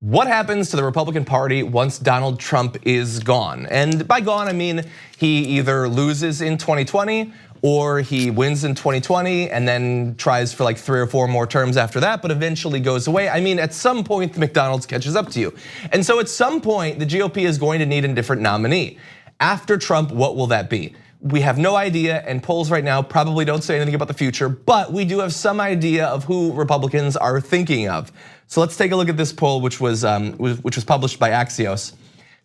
What happens to the Republican Party once Donald Trump is gone? And by gone, I mean he either loses in 2020 or he wins in 2020 and then tries for like 3 or 4 more terms after that, but eventually goes away. I mean, at some point, the McDonald's catches up to you. And so at some point, the GOP is going to need a different nominee. After Trump, what will that be? We have no idea, and polls right now probably don't say anything about the future, but we do have some idea of who Republicans are thinking of. So let's take a look at this poll, which was published by Axios.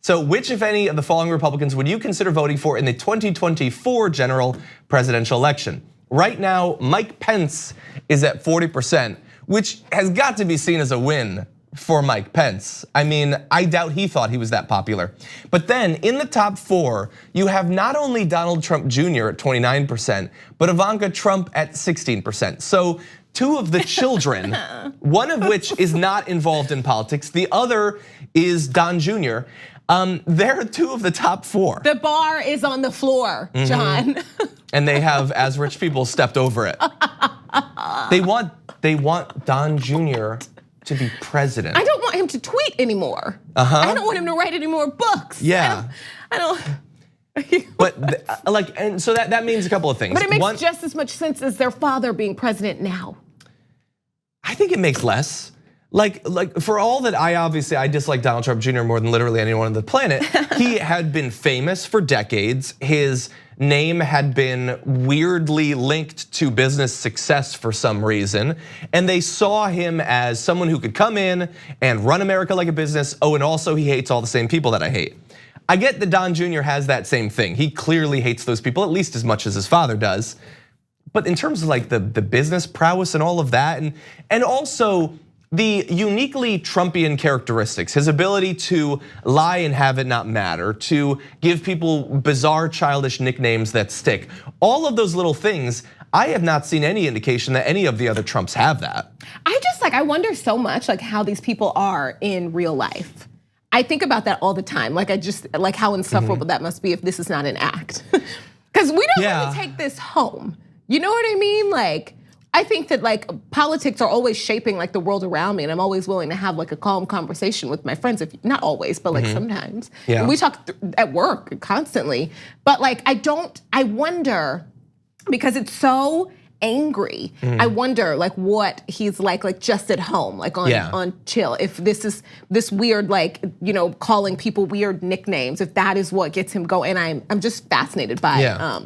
So which, if any, of the following Republicans would you consider voting for in the 2024 general presidential election? Right now, Mike Pence is at 40%, which has got to be seen as a win for Mike Pence. I mean, I doubt he thought he was that popular. But then in the top 4, you have not only Donald Trump Jr. at 29%, but Ivanka Trump at 16%. So 2 of the children, one of which is not involved in politics, the other is Don Jr. They're 2 of the top 4. The bar is on the floor, John. And they have, as rich people, stepped over it. They want Don Jr. to be president. I don't want him to tweet anymore. I don't want him to write any more books. Yeah. I don't. But and so that means a couple of things. But it makes just as much sense as their father being president now. I think it makes less. Like for all that I dislike Donald Trump Jr. more than literally anyone on the planet. He had been famous for decades. His name had been weirdly linked to business success for some reason. And they saw him as someone who could come in and run America like a business. Oh, and also he hates all the same people that I hate. I get that Don Jr. has that same thing. He clearly hates those people at least as much as his father does. But in terms of like the business prowess and all of that, and also the uniquely Trumpian characteristics, his ability to lie and have it not matter, to give people bizarre childish nicknames that stick. All of those little things, I have not seen any indication that any of the other Trumps have that. I wonder so much like how these people are in real life. I think about that all the time. Like how insufferable that must be if this is not an act. Because we don't really take this home. You know what I mean? Like, I think that like politics are always shaping like the world around me, and I'm always willing to have like a calm conversation with my friends. Not always, but like sometimes. Yeah. And we talk at work constantly. But like I wonder, because it's so angry. I wonder like what he's like just at home, like on chill. If this is this weird like, calling people weird nicknames, if that is what gets him going. And I'm just fascinated by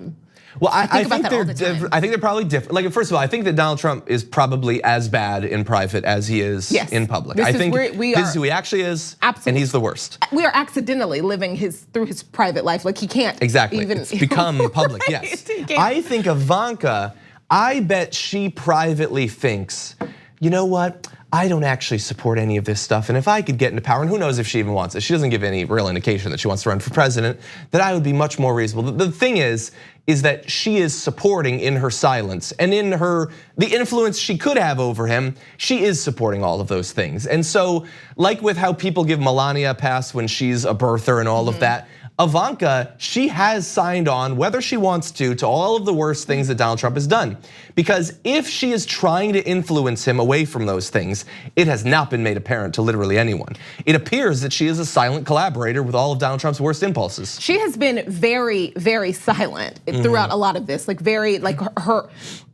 well, I think they're probably different. Like, first of all, I think that Donald Trump is probably as bad in private as he is in public. I think this is who he actually is, and he's the worst. We are accidentally living through his private life. Like he can't even it's become public. Yes, I think Ivanka. I bet she privately thinks, you know what? I don't actually support any of this stuff. And if I could get into power, and who knows if she even wants it, she doesn't give any real indication that she wants to run for president, that I would be much more reasonable. The thing is that she is supporting in her silence and in the influence she could have over him, she is supporting all of those things. And so, like with how people give Melania a pass when she's a birther and all of that, Ivanka, she has signed on, whether she wants to all of the worst things that Donald Trump has done. Because if she is trying to influence him away from those things, it has not been made apparent to literally anyone. It appears that she is a silent collaborator with all of Donald Trump's worst impulses. She has been very, very silent throughout a lot of this, like very, like her,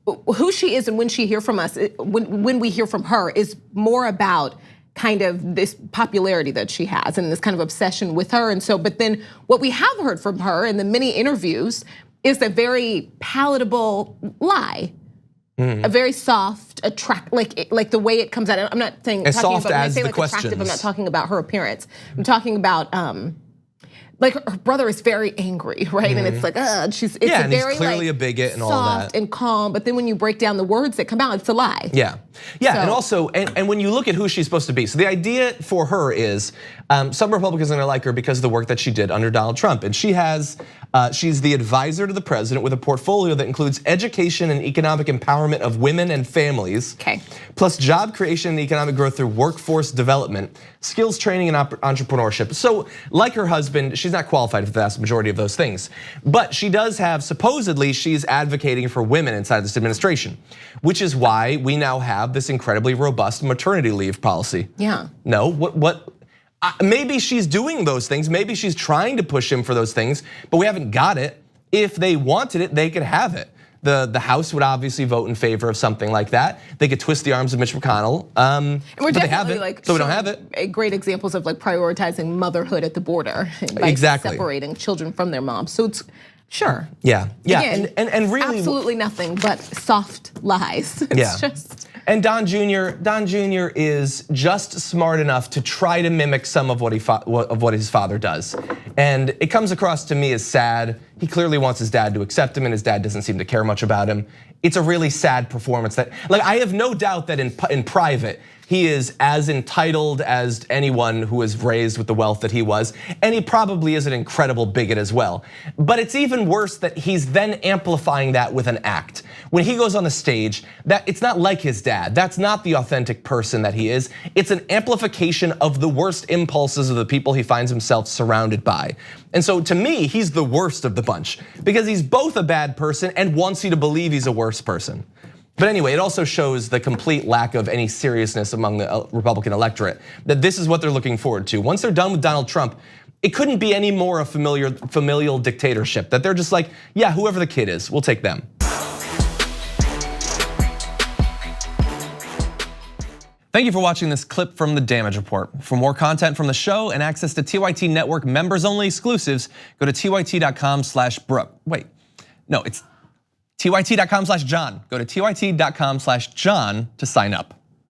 who she is and when she hear from us, when we hear from her is more about kind of this popularity that she has and this kind of obsession with her. And so, but then what we have heard from her in the many interviews is a very palatable lie. A very soft, like the way it comes out. I'm not saying as talking soft about, as when I say the like questions. attractive, I'm not talking about her appearance. I'm talking about like her brother is very angry, right? And it's like, it's a and very he's clearly a bigot and all that. Soft and calm, but then when you break down the words that come out, it's a lie. Yeah, and also, and when you look at who she's supposed to be, so the idea for her is some Republicans are gonna like her because of the work that she did under Donald Trump. And she's the advisor to the president with a portfolio that includes education and economic empowerment of women and families. Plus job creation and economic growth through workforce development, skills training and entrepreneurship. So like her husband, she's not qualified for the vast majority of those things. But she does have, supposedly, she's advocating for women inside this administration, which is why we now have this incredibly robust maternity leave policy. Yeah. No, what maybe she's doing those things. Maybe she's trying to push him for those things, but we haven't got it. If they wanted it, they could have it. The House would obviously vote in favor of something like that. They could twist the arms of Mitch McConnell, and we're but they haven't, like so we don't have it. Great examples of like prioritizing motherhood at the border, by exactly, separating children from their moms. So it's sure, yeah, Again, and really, absolutely nothing but soft lies. It's just. And Don Jr. is just smart enough to try to mimic some of what his father does, and it comes across to me as sad. He clearly wants his dad to accept him, and his dad doesn't seem to care much about him. It's a really sad performance. That, like, I have no doubt that in private he is as entitled as anyone who was raised with the wealth that he was, and he probably is an incredible bigot as well. But it's even worse that he's then amplifying that with an act. When he goes on the stage, that it's not like his dad. That's not the authentic person that he is. It's an amplification of the worst impulses of the people he finds himself surrounded by. And so to me, he's the worst of the bunch because he's both a bad person and wants you to believe he's a worse person. But anyway, it also shows the complete lack of any seriousness among the Republican electorate, that this is what they're looking forward to. Once they're done with Donald Trump, it couldn't be any more a familial dictatorship, that they're just like, yeah, whoever the kid is, we'll take them. Thank you for watching this clip from The Damage Report. For more content from the show and access to TYT Network members-only exclusives, go to tyt.com/Brooke. Wait, no, it's tyt.com/John. Go to tyt.com/John to sign up.